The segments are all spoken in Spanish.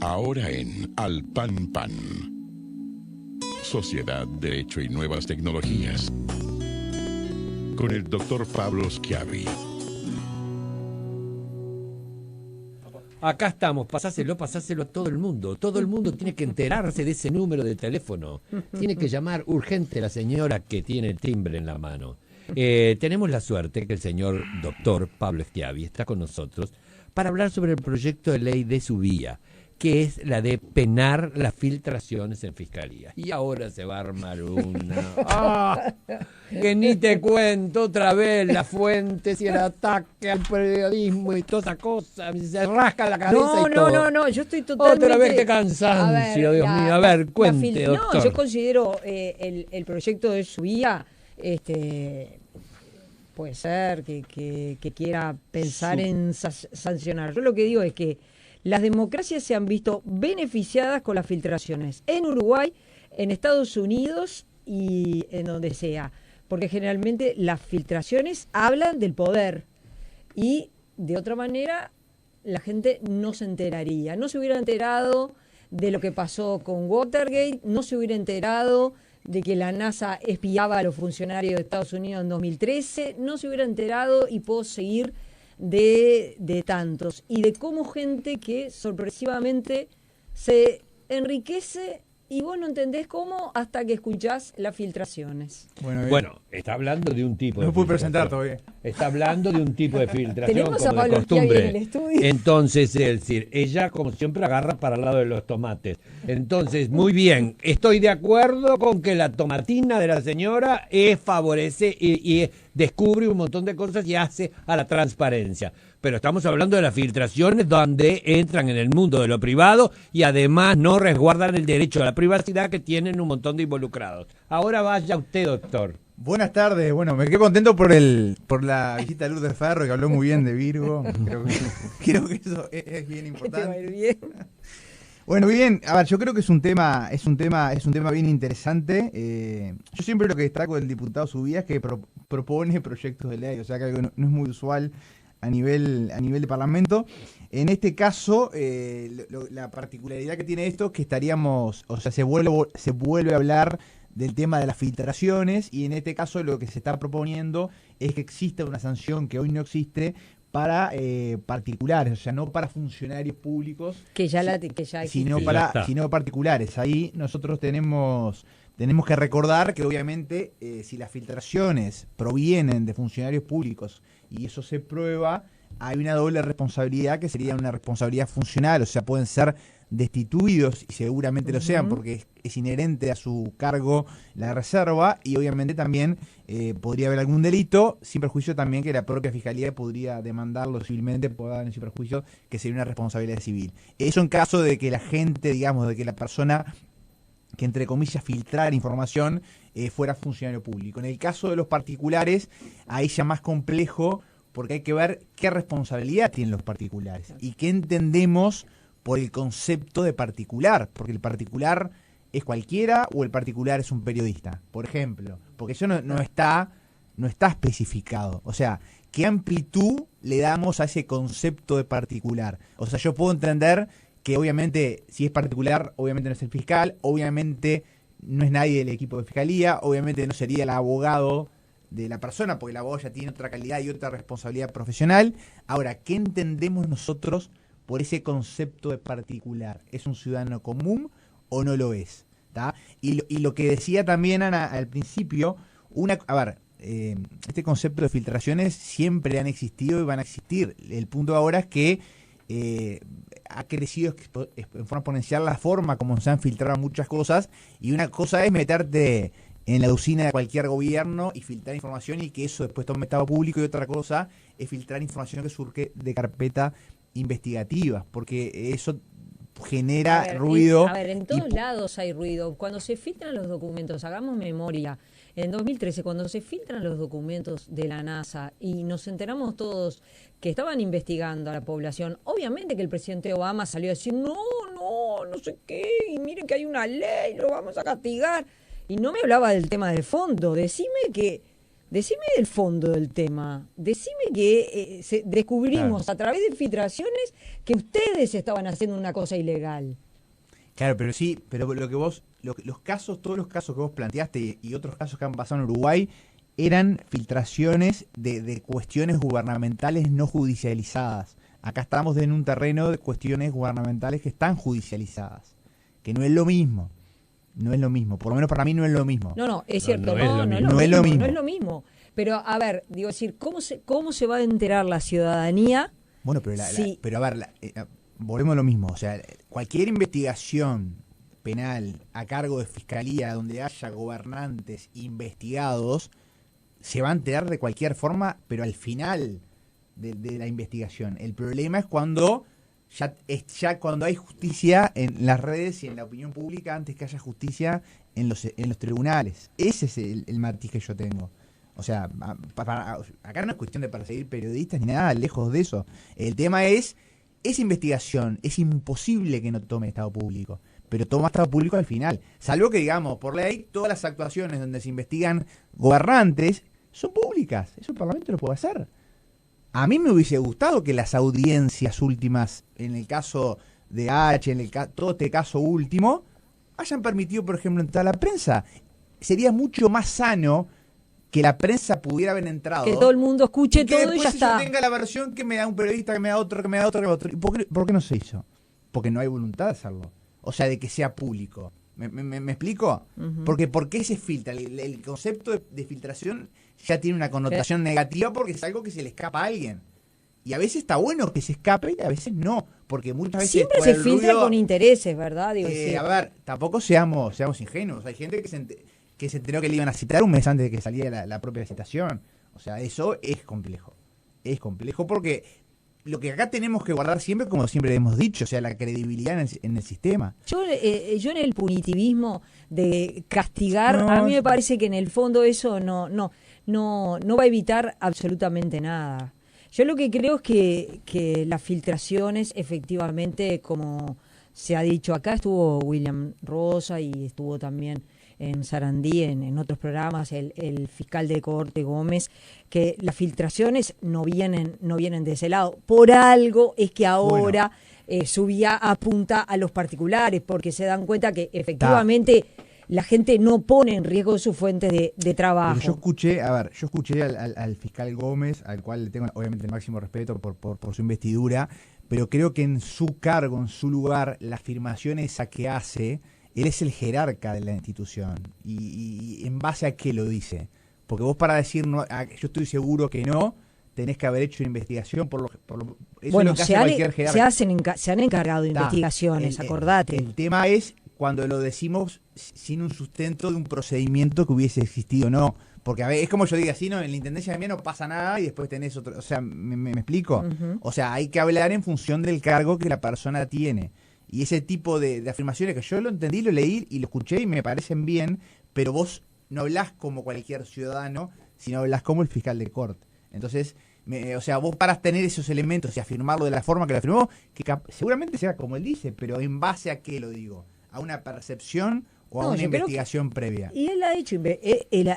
Ahora en Al Pan Pan. Sociedad, Derecho y Nuevas Tecnologías. Con el Dr. Pablo Schiavi. Acá estamos, pasáselo a todo el mundo. Todo el mundo tiene que enterarse de ese número de teléfono. Tiene que llamar urgente a la señora que tiene el timbre en la mano. Tenemos la suerte que el señor doctor Pablo Schiavi está con nosotros para hablar sobre el proyecto de ley de Subía, que es la de penar las filtraciones en fiscalía. Y ahora se va a armar una. ¡Ah! Que ni te cuento otra vez las fuentes y el ataque al periodismo y toda esa cosa. Se rasca la cabeza y todo. No, yo estoy totalmente... Otra vez, qué cansancio, Dios mío. A ver, cuente, doctor. No, yo considero el proyecto de Subía, puede ser que quiera pensar en sancionar. Yo lo que digo es que las democracias se han visto beneficiadas con las filtraciones en Uruguay, en Estados Unidos y en donde sea, porque generalmente las filtraciones hablan del poder y de otra manera la gente no se enteraría, no se hubiera enterado de lo que pasó con Watergate, no se hubiera enterado de que la NASA espiaba a los funcionarios de Estados Unidos en 2013, no se hubiera enterado y puedo seguir de tantos, y de cómo gente que sorpresivamente se enriquece y vos no entendés cómo hasta que escuchás las filtraciones. Bueno, está hablando de un tipo de no pude presentar todavía. Está hablando de un tipo de filtración Tenemos como a Pablo de costumbre. en el estudio. Entonces, es decir, ella como siempre agarra para el lado de los tomates. Entonces, muy bien, estoy de acuerdo con que la tomatina de la señora favorece y descubre un montón de cosas y hace a la transparencia. Pero estamos hablando de las filtraciones donde entran en el mundo de lo privado y además no resguardan el derecho a la privacidad que tienen un montón de involucrados. Ahora vaya usted, doctor. Buenas tardes. Bueno, me quedé contento por la visita de Lourdes Ferro, que habló muy bien de Virgo. Creo que eso es bien importante. Te va a ir bien. Bueno, bien, a ver, yo creo que es un tema bien interesante. Yo siempre lo que destaco del diputado Subía es que propone proyectos de ley, o sea que algo no es muy usual a nivel de Parlamento. En este caso, la particularidad que tiene esto es que se vuelve a hablar del tema de las filtraciones, y en este caso lo que se está proponiendo es que exista una sanción que hoy no existe para particulares, o sea, no para funcionarios públicos, que ya existe, sino particulares. Ahí nosotros tenemos que recordar que obviamente si las filtraciones provienen de funcionarios públicos y eso se prueba, hay una doble responsabilidad que sería una responsabilidad funcional, o sea, pueden ser destituidos y seguramente lo sean porque es inherente a su cargo la reserva, y obviamente también podría haber algún delito, sin perjuicio también que la propia Fiscalía podría demandarlo civilmente por dar sin perjuicio, que sería una responsabilidad civil. Eso en caso de que la gente, digamos, de que la persona que entre comillas filtrar información fuera funcionario público. En el caso de los particulares, ahí ya más complejo, porque hay que ver qué responsabilidad tienen los particulares y qué entendemos por el concepto de particular, porque el particular es cualquiera o el particular es un periodista, por ejemplo, porque eso no está especificado. O sea, ¿qué amplitud le damos a ese concepto de particular? O sea, yo puedo entender que obviamente si es particular, obviamente no es el fiscal, obviamente no es nadie del equipo de fiscalía, obviamente no sería el abogado de la persona, porque el abogado ya tiene otra calidad y otra responsabilidad profesional. Ahora, ¿qué entendemos nosotros por ese concepto de particular? ¿Es un ciudadano común o no lo es? ¿Tá? Y lo que decía también Ana al principio, este concepto de filtraciones siempre han existido y van a existir. El punto ahora es que ha crecido en forma exponencial la forma como se han filtrado muchas cosas, y una cosa es meterte en la usina de cualquier gobierno y filtrar información y que eso después tome estado público, y otra cosa es filtrar información que surge de carpeta investigativas, porque eso genera ruido. En todos lados hay ruido. Cuando se filtran los documentos, hagamos memoria, en 2013, cuando se filtran los documentos de la NASA y nos enteramos todos que estaban investigando a la población, obviamente que el presidente Obama salió a decir, no sé qué, y miren que hay una ley, lo vamos a castigar. Y no me hablaba del tema del fondo, decime que Decime el fondo del tema. Decime que descubrimos a través de filtraciones que ustedes estaban haciendo una cosa ilegal. Claro, pero sí, pero lo que vos, los casos, todos los casos que vos planteaste y otros casos que han pasado en Uruguay eran filtraciones de cuestiones gubernamentales no judicializadas. Acá estamos en un terreno de cuestiones gubernamentales que están judicializadas, que no es lo mismo. No es lo mismo, por lo menos para mí no es lo mismo. No, es cierto, No es lo mismo. Pero, a ver, digo, decir, ¿cómo se va a enterar la ciudadanía? Bueno, pero, sí. pero a ver, volvemos a lo mismo. O sea, cualquier investigación penal a cargo de fiscalía donde haya gobernantes investigados, se va a enterar de cualquier forma, pero al final de la investigación. El problema es cuando ya cuando hay justicia en las redes y en la opinión pública antes que haya justicia en los tribunales. Ese es el matiz que yo tengo. O sea, acá no es cuestión de perseguir periodistas ni nada, lejos de eso. El tema es, esa investigación es imposible que no tome Estado público, pero toma Estado público al final. Salvo que, digamos, por ley, todas las actuaciones donde se investigan gobernantes son públicas. Eso el Parlamento lo puede hacer. A mí me hubiese gustado que las audiencias últimas, en el caso de H, todo este caso último, hayan permitido, por ejemplo, entrar a la prensa. Sería mucho más sano que la prensa pudiera haber entrado. Que todo el mundo escuche y que todo y ya está. Yo tenga la versión que me da un periodista, que me da otro, que me da otro, que me da otro. ¿Y por qué no se hizo? Porque no hay voluntad de hacerlo. O sea, de que sea público. ¿Me explico? Porque ¿por qué se filtra? El concepto de filtración ya tiene una connotación negativa porque es algo que se le escapa a alguien. Y a veces está bueno que se escape y a veces no. Porque muchas veces... Siempre se filtra con intereses, ¿verdad? Digo, sí. A ver, tampoco seamos ingenuos. Hay gente que se enteró que le iban a citar un mes antes de que saliera la propia citación. O sea, eso es complejo. Es complejo porque lo que acá tenemos que guardar siempre, como siempre hemos dicho, o sea, la credibilidad en el sistema. Yo en el punitivismo de castigar, a mí me parece que en el fondo eso no va a evitar absolutamente nada. Yo lo que creo es que las filtraciones, efectivamente, como se ha dicho acá, estuvo William Rosa y estuvo también en Sarandí, en otros programas, el fiscal de Corte Gómez, que las filtraciones no vienen de ese lado. Por algo es que ahora su vía apunta a los particulares, porque se dan cuenta que efectivamente la gente no pone en riesgo sus fuentes de trabajo. Pero yo escuché al fiscal Gómez, al cual le tengo obviamente el máximo respeto por su investidura, pero creo que en su cargo, en su lugar, la afirmación esa que hace, él es el jerarca de la institución. Y ¿en base a qué lo dice? Porque vos para decir, yo estoy seguro que no, tenés que haber hecho una investigación por lo eso bueno, es lo que hace cualquier jerarca. se han encargado de investigaciones, acordate. El tema es cuando lo decimos sin un sustento de un procedimiento que hubiese existido o no. Porque a ver, es como yo diga, en la intendencia de mí no pasa nada y después tenés otro. O sea, ¿me explico? O sea, hay que hablar en función del cargo que la persona tiene. Y ese tipo de afirmaciones que yo lo entendí, lo leí y lo escuché y me parecen bien, pero vos no hablás como cualquier ciudadano, sino hablás como el fiscal de corte. Entonces, o sea, vos para tener esos elementos y afirmarlo de la forma que lo afirmó, que seguramente sea como él dice, pero ¿en base a qué lo digo? ¿A una percepción o a una investigación previa? Y él ha hecho,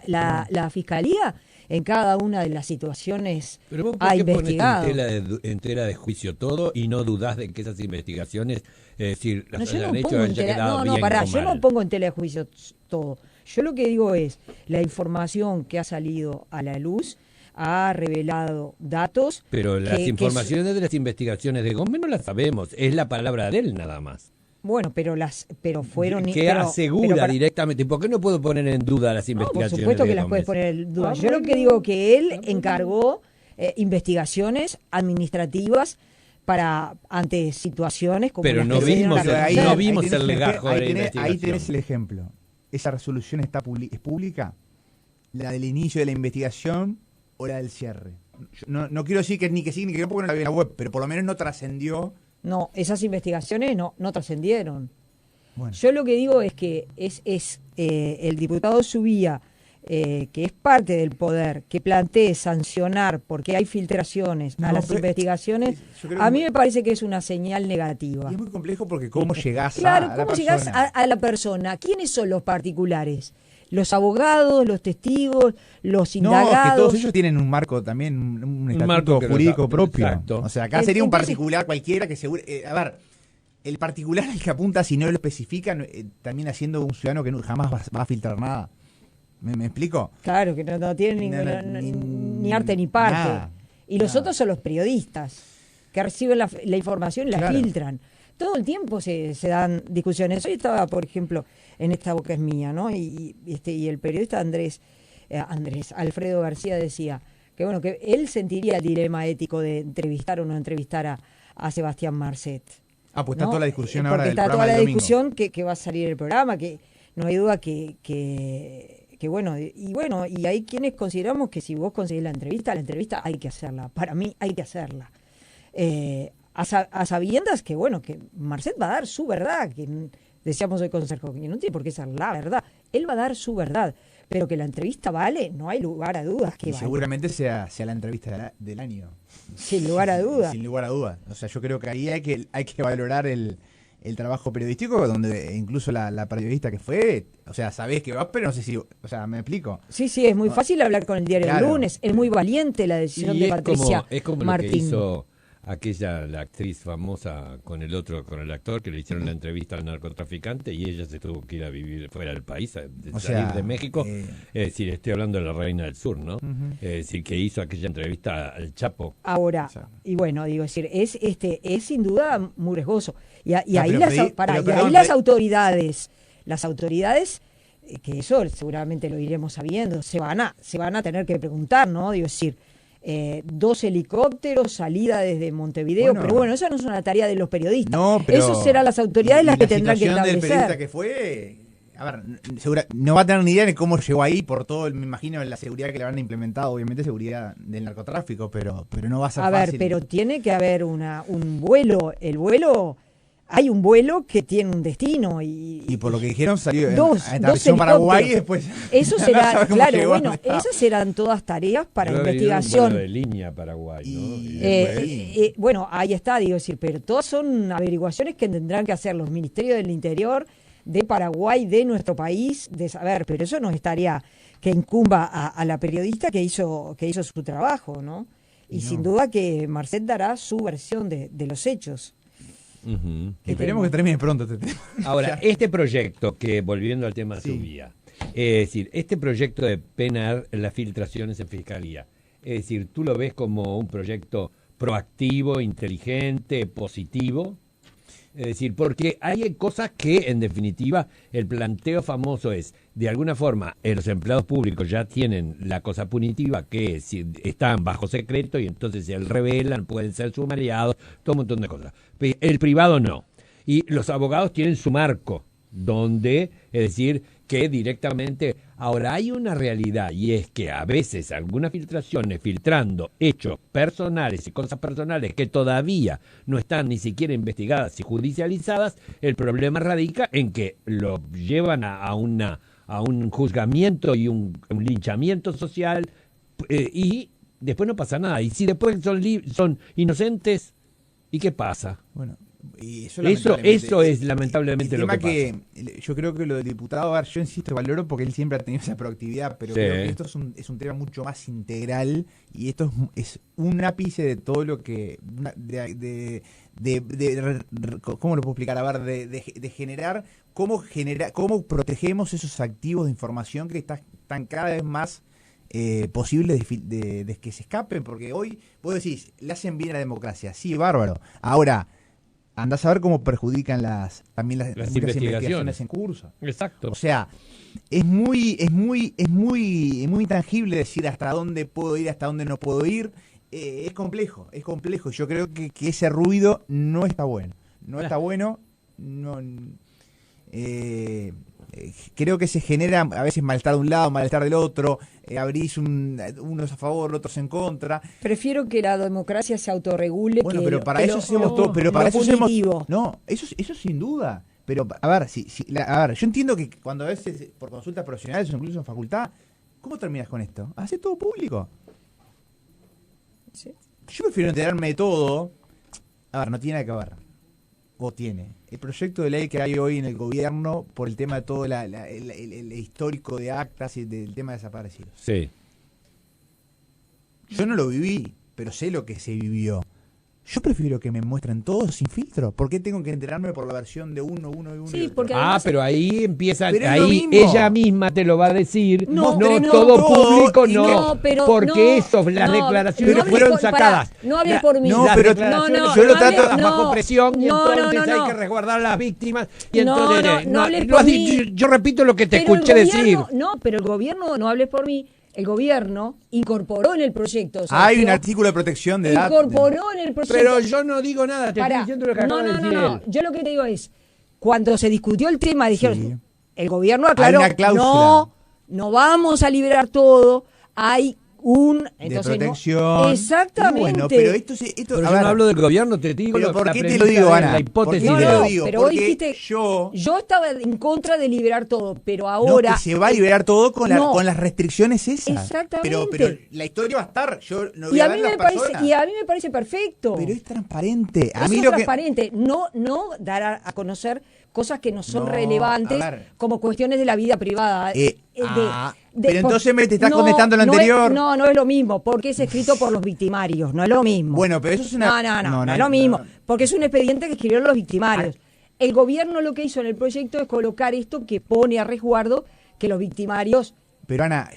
la fiscalía en cada una de las situaciones Pero vos, ha ¿por qué investigado. pones en tela de juicio todo y no dudás de que esas investigaciones, es decir, las hayan hecho, hayan quedado bien o yo no mal? pongo en tela de juicio todo. Yo lo que digo es, la información que ha salido a la luz ha revelado datos. Pero las informaciones de las investigaciones de Gómez no las sabemos, es la palabra de él nada más. Bueno, pero fueron... Que asegura directamente. ¿Por qué no puedo poner en duda las investigaciones? Por supuesto de que las Gómez? puedes poner en duda. Yo lo que digo que él encargó investigaciones administrativas ante situaciones como pero las no que se dieron vimos, a ahí conocer. no vimos el legajo de la ahí investigación. tenés el ejemplo. ¿Esa resolución es pública? ¿La del inicio de la investigación o la del cierre? No quiero decir que ni que sí ni que no, porque no la vi en la web, pero por lo menos no trascendió. No, esas investigaciones no trascendieron. Bueno. Yo lo que digo es que es el diputado Subía, que es parte del poder, que plantee sancionar porque hay filtraciones a las investigaciones, a mí me parece que es una señal negativa. Y es muy complejo porque cómo llegás claro, a la ¿cómo persona? llegás a la persona? ¿Quiénes son los particulares? los abogados, los testigos, los No, indagados. que todos ellos tienen un marco también, un estatuto marco que jurídico los- propio. exacto. O sea, acá sería un Entonces- particular cualquiera que seguro... a ver, el particular al que apunta, si no lo especifica, también haciendo un ciudadano que jamás va a filtrar nada. ¿Me explico? Claro, que no tienen ni arte ni parte. Nada, Y los nada. otros son los periodistas, que reciben la información y la Claro. filtran. Todo el tiempo se dan discusiones. Hoy estaba, por ejemplo, en Esta Boca es Mía, ¿no? Y el periodista Alfredo García decía que bueno, que él sentiría el dilema ético de entrevistar o no entrevistar a Sebastián Marcet. Ah, pues está ¿no? toda la discusión Porque ahora del está programa toda la del domingo. discusión que va a salir el programa, que no hay duda que bueno, y hay quienes consideramos que si vos conseguís la entrevista hay que hacerla. Para mí hay que hacerla. A sabiendas que, bueno, que Marcet va a dar su verdad, que decíamos hoy con Sergio, que no tiene por qué ser la verdad. Él va a dar su verdad, pero que la entrevista vale, no hay lugar a dudas que Y vale. seguramente sea la entrevista del año. Sin lugar a dudas. Sin lugar a dudas. O sea, yo creo que ahí hay que valorar el trabajo periodístico, donde incluso la periodista que fue, o sea, sabés que vas, pero no sé si, o sea, me explico. Sí, es muy fácil hablar con el diario Claro. el lunes, es muy valiente la decisión Y de Patricia es como Martín. lo que hizo la actriz famosa con el actor, que le hicieron la entrevista al narcotraficante y ella se tuvo que ir a vivir fuera del país, O salir sea, de México. Es decir, estoy hablando de la Reina del Sur, ¿no? Ujú. Es decir, que hizo aquella entrevista al Chapo. Ahora, Exacto. y bueno, digo, es decir, es sin duda muy riesgoso. Y ahí pero las, pedí- pará, pero y perdón, ahí las autoridades, que eso seguramente lo iremos sabiendo, se van a tener que preguntar, ¿no? Digo, es decir, 2 helicópteros, salida desde Montevideo, Bueno. pero bueno, esa no es una tarea de los periodistas. No, pero Eso serán las autoridades y las que la tendrán que situación del periodista establecer. que fue, a ver, no va a tener ni idea de cómo llegó ahí por todo, me imagino, la seguridad que le van a implementar, obviamente seguridad del narcotráfico, pero no va a ser A fácil. ver, pero tiene que haber un vuelo, hay un vuelo que tiene un destino Y por lo que dijeron salió dos aterrizó en Paraguay y después Eso no será, sabe cómo claro, llegó bueno, donde estaba. esas serán todas tareas para Debe haber ido en un investigación. vuelo de línea a Paraguay, ¿no? Y- Y después- Bueno, ahí está, digo, decir, pero todas son averiguaciones que tendrán que hacer los ministerios del Interior de Paraguay, de nuestro país, de saber, pero eso no estaría que incumba a la periodista que hizo su trabajo, ¿no? Y sin duda que Marcet dará su versión de los hechos. Ujú. Esperemos que termine pronto este tema. Ahora, este proyecto, que volviendo al tema Sí. subía, es decir, este proyecto de penar las filtraciones en fiscalía, es decir, ¿tú lo ves como un proyecto proactivo, inteligente, positivo? Es decir, porque hay cosas que, en definitiva, el planteo famoso es, de alguna forma, los empleados públicos ya tienen la cosa punitiva, que si están bajo secreto y entonces se revelan, pueden ser sumariados, todo un montón de cosas. El privado no. Y los abogados tienen su marco, donde, es decir, que directamente... Ahora, hay una realidad, y es que a veces algunas filtraciones, filtrando hechos personales y cosas personales que todavía no están ni siquiera investigadas y judicializadas, el problema radica en que lo llevan a un juzgamiento y un linchamiento social, y después no pasa nada. Y si después son inocentes, ¿y qué pasa? Bueno, y Eso lamentablemente- es lamentablemente el lo tema que pasa. yo creo que lo del diputado, a ver, yo insisto, valoro porque él siempre ha tenido esa proactividad, pero Sí. creo que esto es un tema mucho más integral y esto es un ápice de todo lo que ¿cómo lo puedo explicar? A ver, de generar cómo protegemos esos activos de información que están cada vez más posibles de que se escapen, porque hoy vos decís, le hacen bien a la democracia, sí, bárbaro. Ahora, andás a ver cómo perjudican también las muchas investigaciones en curso. Exacto. O sea, es muy intangible decir hasta dónde puedo ir, hasta dónde no puedo ir. Es complejo. Yo creo que ese ruido no está bueno. No está bueno. No, creo que se genera a veces malestar de un lado, malestar del otro. Abrís unos a favor, otros en contra. Prefiero que la democracia se autorregule. Bueno, que pero para eso hacemos todo. Pero lo para eso hacemos. punitivo. No, eso sin duda. Pero, a ver, a ver, yo entiendo que cuando a veces por consultas profesionales o incluso en facultad, ¿cómo terminas con esto? Hace todo público. Sí. Yo prefiero enterarme de todo. A ver, no tiene nada que ver. o tiene el proyecto de ley que hay hoy en el gobierno por el tema de todo el histórico de actas y del tema de desaparecidos. Sí. Yo no lo viví, pero sé lo que se vivió. Yo prefiero que me muestren todo sin filtro. ¿Por qué tengo que enterarme por la versión de uno y uno? Sí, porque Ah, pero ahí empieza, Pero es lo ahí mismo. ella misma te lo va a decir. No, No, no, todo todo, público y no. no, pero porque no, eso, las no, declaraciones no hables fueron por- sacadas. pará, no hables por mí. No, Las pero- declaraciones no, yo lo fueron trato- sacadas bajo no, presión y no, entonces no. hay que resguardar a las víctimas. Y No, entonces, no hables lo por has mí. dicho, yo repito lo que te Pero el escuché decir. gobierno- No, pero el gobierno, no hables por mí, el gobierno incorporó en el proyecto. Hay un Sergio, artículo de protección de datos. incorporó en el proyecto. Pero yo no digo nada, te Pará, estoy diciendo lo que acaba de decir él. Yo lo que te digo es, cuando se discutió el tema, dijeron, Sí. el gobierno aclaró, Hay una cláusula. no vamos a liberar todo, hay un... Entonces, de no- protección. exactamente. Bueno, pero esto, Pero a yo ver, no hablo del gobierno, te digo pero lo- ¿por la qué te premisa lo digo, de Ana? la hipótesis ¿Por de qué te lo él. digo? pero vos Porque dijiste, yo estaba en contra de liberar todo, pero no, ahora... que se va a liberar todo con, No. con las restricciones esas. Exactamente. Pero la historia va a estar. Yo no voy y a a ver mí las me parece, personas. y a mí me parece perfecto. Pero es transparente. A Eso mí es lo que transparente, no dar a conocer cosas que no son No, relevantes a ver. como cuestiones de la vida privada. Pero entonces me te estás no, contestando lo no anterior. no es lo mismo, porque es escrito por los victimarios, no es lo mismo. Bueno, pero eso es una... No es lo mismo, porque es un expediente que escribieron los victimarios. El gobierno lo que hizo en el proyecto es colocar esto que pone a resguardo que los victimarios... Pero Ana,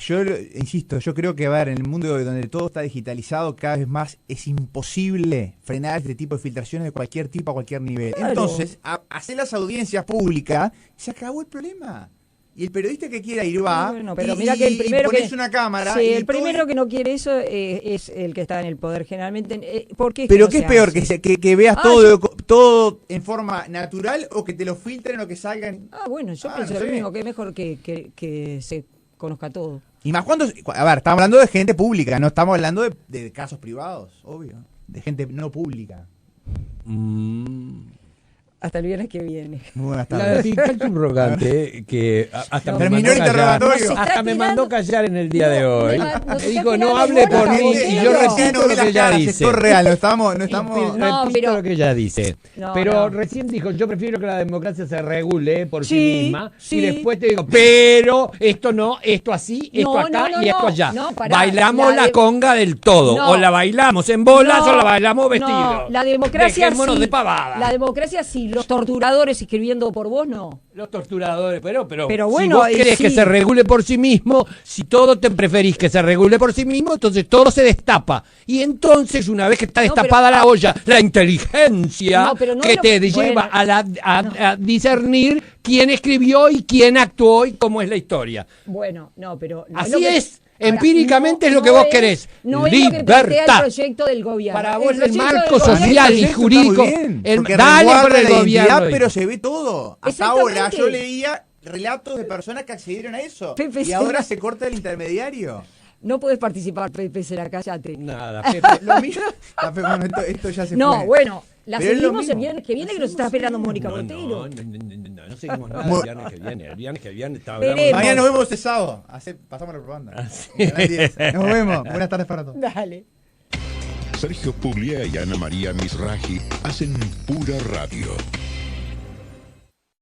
insisto, yo creo que a ver, en el mundo donde todo está digitalizado, cada vez más es imposible frenar este tipo de filtraciones de cualquier tipo a cualquier nivel. Claro. Entonces, hacer las audiencias públicas, se acabó el problema. Y el periodista que quiera ir va, Bueno, pero y, mira que el primero y pones que una cámara. sí, y el primero todo- que no quiere eso es el que está en el poder generalmente. ¿Por qué? Pero no ¿qué es se peor? hace? Que veas Ah, todo en forma natural o que te lo filtren o que salgan. Bueno, yo pienso no lo sé. mismo, que es mejor que se conozca todo. Y más cuando... A ver, estamos hablando de gente pública, no estamos hablando de casos privados, obvio. De gente no pública. Hasta el viernes que viene. Muy buenas La tardes. fiscal subrogante que hasta me Terminó mandó el callar, interrogatorio. Nos está hasta me mandó tirando- callar en el día de hoy. nos está Me dijo, tirando no hable bola, por mí y Montero. yo No, repito lo que ella dice. Esto es real, no estamos... No, Repito pero- lo que ella dice. No, pero no. recién dijo, yo prefiero que la democracia se regule por sí, Sí, misma. sí. Y después te digo, pero esto no, esto así, esto No, acá no, y esto no, allá. no, pará, Bailamos la la de- conga del todo. No. O la bailamos en bolas o la bailamos vestidos. No, la democracia Dejémonos sí. de pavada. La democracia sí, los torturadores escribiendo por vos no. Los torturadores, pero bueno, si vos querés sí. que se regule por sí mismo, si todo te preferís que se regule por sí mismo, entonces todo se destapa. Y entonces, una vez que está No, destapada pero- la olla, la inteligencia No, pero no que es lo te que- lleva bueno, a discernir quién escribió y quién actuó y cómo es la historia. Bueno, no, pero... no Así lo que- es. Empíricamente es lo que no vos querés. No es lo que plantea el Libertad. proyecto del gobierno. Para vos el proyecto del marco gobierno- social y Esto está jurídico, muy bien, el- porque dale resguarda por el la identidad, gobierno. pero se ve todo. Hasta Exactamente. ahora yo leía relatos de personas que accedieron a eso. Pepe, y ahora se corta el intermediario. No podés participar, Pepe, será, cállate. Nada, Pepe. Lo mismo. Bueno, esto ya se No, fue. bueno, la Pero es lo seguimos el mismo. viernes que viene, que nos está esperando Mónica No, Botero. no seguimos nada el viernes que viene. El viernes que viene está Veremos. Mañana nos vemos este sábado. Pasamos la propaganda. Canal 10. Nos vemos. Buenas tardes para todos. Dale. Sergio Puglia y Ana María Misraji hacen pura radio.